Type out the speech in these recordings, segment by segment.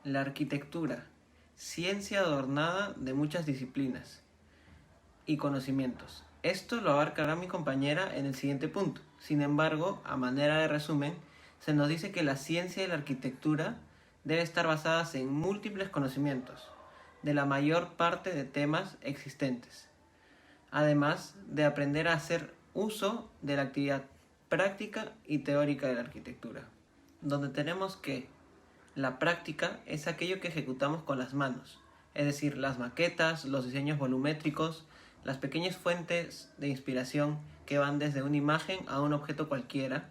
La arquitectura, ciencia adornada de muchas disciplinas y conocimientos. Esto lo abarcará mi compañera en el siguiente punto. Sin embargo, a manera de resumen, se nos dice que la ciencia y la arquitectura deben estar basadas en múltiples conocimientos de la mayor parte de temas existentes, además de aprender a hacer uso de la actividad práctica y teórica de la arquitectura, donde tenemos que la práctica es aquello que ejecutamos con las manos, es decir, las maquetas, los diseños volumétricos, las pequeñas fuentes de inspiración que van desde una imagen a un objeto cualquiera,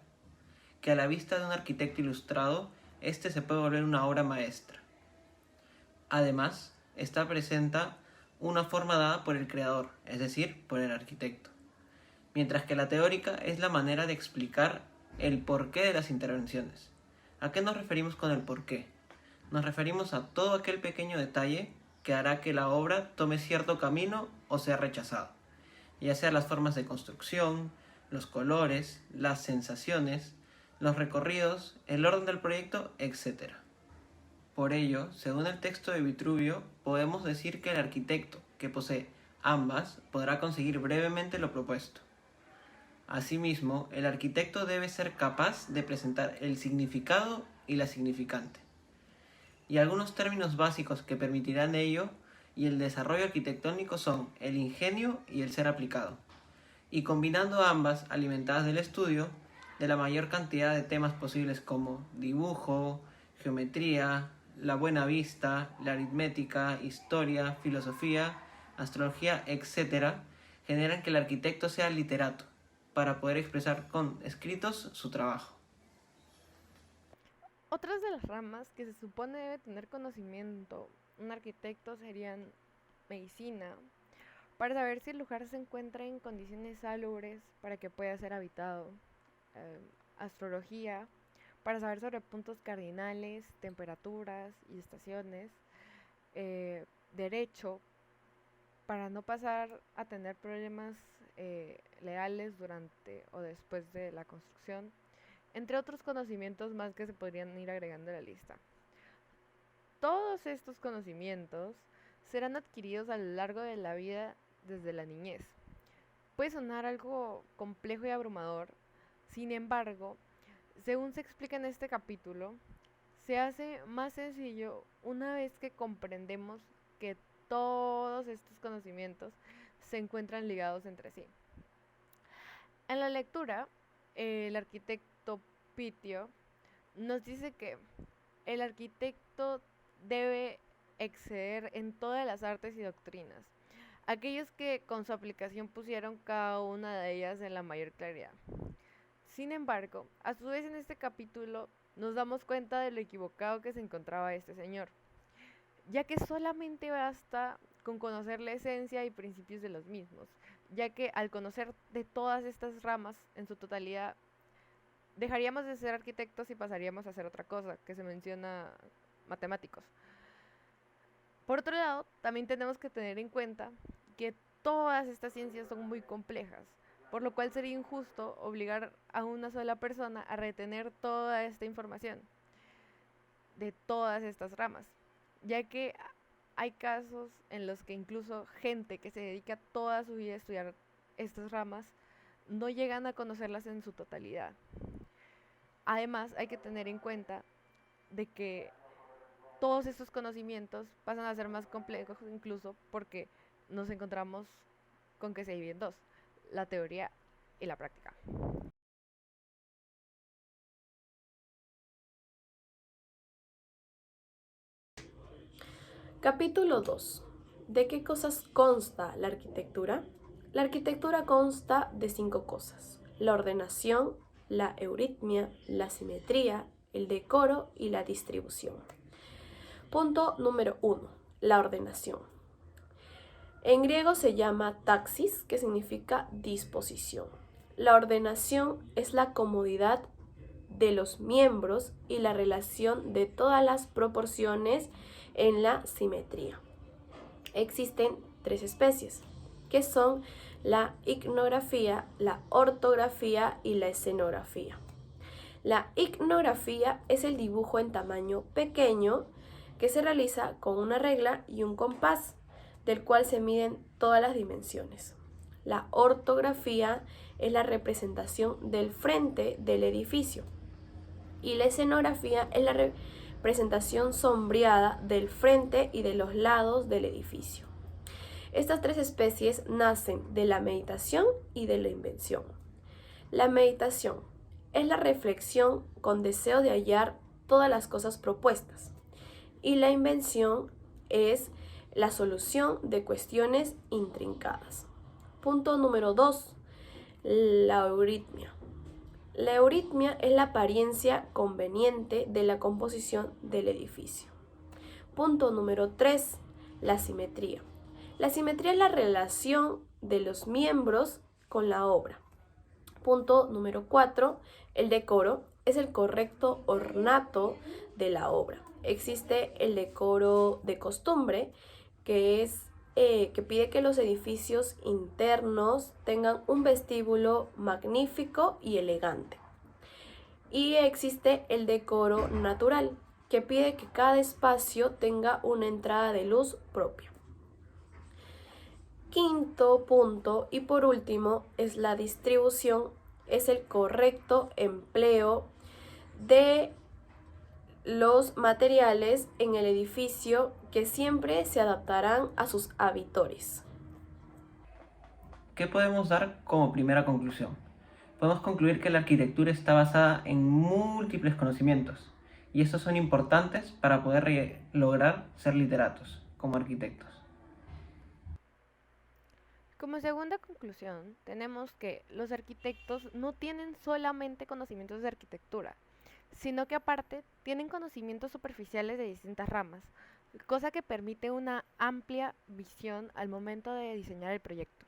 que a la vista de un arquitecto ilustrado, este se puede volver una obra maestra. Además, esta presenta una forma dada por el creador, es decir, por el arquitecto. Mientras que la teórica es la manera de explicar el porqué de las intervenciones. ¿A qué nos referimos con el porqué? Nos referimos a todo aquel pequeño detalle que hará que la obra tome cierto camino o sea rechazado, ya sea las formas de construcción, los colores, las sensaciones, los recorridos, el orden del proyecto, etc. Por ello, según el texto de Vitruvio, podemos decir que el arquitecto, que posee ambas, podrá conseguir brevemente lo propuesto. Asimismo, el arquitecto debe ser capaz de presentar el significado y la significante, y algunos términos básicos que permitirán ello y el desarrollo arquitectónico son el ingenio y el ser aplicado, y combinando ambas alimentadas del estudio de la mayor cantidad de temas posibles como dibujo, geometría, la buena vista, la aritmética, historia, filosofía, astrología, etc., generan que el arquitecto sea literato, para poder expresar con escritos su trabajo. Otras de las ramas que se supone debe tener conocimiento un arquitecto serían medicina, para saber si el lugar se encuentra en condiciones salubres para que pueda ser habitado, eh, astrología, para saber sobre puntos cardinales, temperaturas y estaciones, derecho, para no pasar a tener problemas legales durante o después de la construcción, entre otros conocimientos más que se podrían ir agregando a la lista. Todos estos conocimientos serán adquiridos a lo largo de la vida desde la niñez. Puede sonar algo complejo y abrumador, sin embargo, según se explica en este capítulo, se hace más sencillo una vez que comprendemos que todos estos conocimientos se encuentran ligados entre sí. En la lectura, el arquitecto Pitio nos dice que el arquitecto debe exceder en todas las artes y doctrinas, aquellos que con su aplicación pusieron cada una de ellas en la mayor claridad. Sin embargo, a su vez en este capítulo nos damos cuenta de lo equivocado que se encontraba este señor, ya que solamente basta con conocer la esencia y principios de los mismos, ya que al conocer de todas estas ramas en su totalidad, dejaríamos de ser arquitectos y pasaríamos a ser otra cosa, que se menciona matemáticos. Por otro lado, también tenemos que tener en cuenta que todas estas ciencias son muy complejas, por lo cual sería injusto obligar a una sola persona a retener toda esta información de todas estas ramas, ya que hay casos en los que incluso gente que se dedica toda su vida a estudiar estas ramas no llegan a conocerlas en su totalidad. Además, hay que tener en cuenta de que todos estos conocimientos pasan a ser más complejos incluso porque nos encontramos con que se dividen en dos, la teoría y la práctica. Capítulo 2. ¿De qué cosas consta la arquitectura? La arquitectura consta de 5 cosas: la ordenación, la euritmia, la simetría, el decoro y la distribución. Punto número 1. La ordenación. En griego se llama taxis, que significa disposición. La ordenación es la comodidad de los miembros y la relación de todas las proporciones en la simetría. Existen 3 especies, que son la iconografía, la ortografía y la escenografía. La iconografía es el dibujo en tamaño pequeño que se realiza con una regla y un compás, del cual se miden todas las dimensiones. La ortografía es la representación del frente del edificio y la escenografía es la representación sombreada del frente y de los lados del edificio. Estas tres especies nacen de la meditación y de la invención. La meditación es la reflexión con deseo de hallar todas las cosas propuestas y la invención es la solución de cuestiones intrincadas. Punto número 2. La euritmia. La euritmia es la apariencia conveniente de la composición del edificio. Punto número 3. La simetría. La simetría es la relación de los miembros con la obra. Punto número 4. El decoro es el correcto ornato de la obra. Existe el decoro de costumbre, que pide que los edificios internos tengan un vestíbulo magnífico y elegante. Y existe el decoro natural, que pide que cada espacio tenga una entrada de luz propia. Quinto punto y por último es la distribución, es el correcto empleo de los materiales en el edificio que siempre se adaptarán a sus habitores. ¿Qué podemos dar como primera conclusión? Podemos concluir que la arquitectura está basada en múltiples conocimientos y estos son importantes para poder lograr ser literatos como arquitectos. Como segunda conclusión, tenemos que los arquitectos no tienen solamente conocimientos de arquitectura, sino que aparte tienen conocimientos superficiales de distintas ramas, cosa que permite una amplia visión al momento de diseñar el proyecto.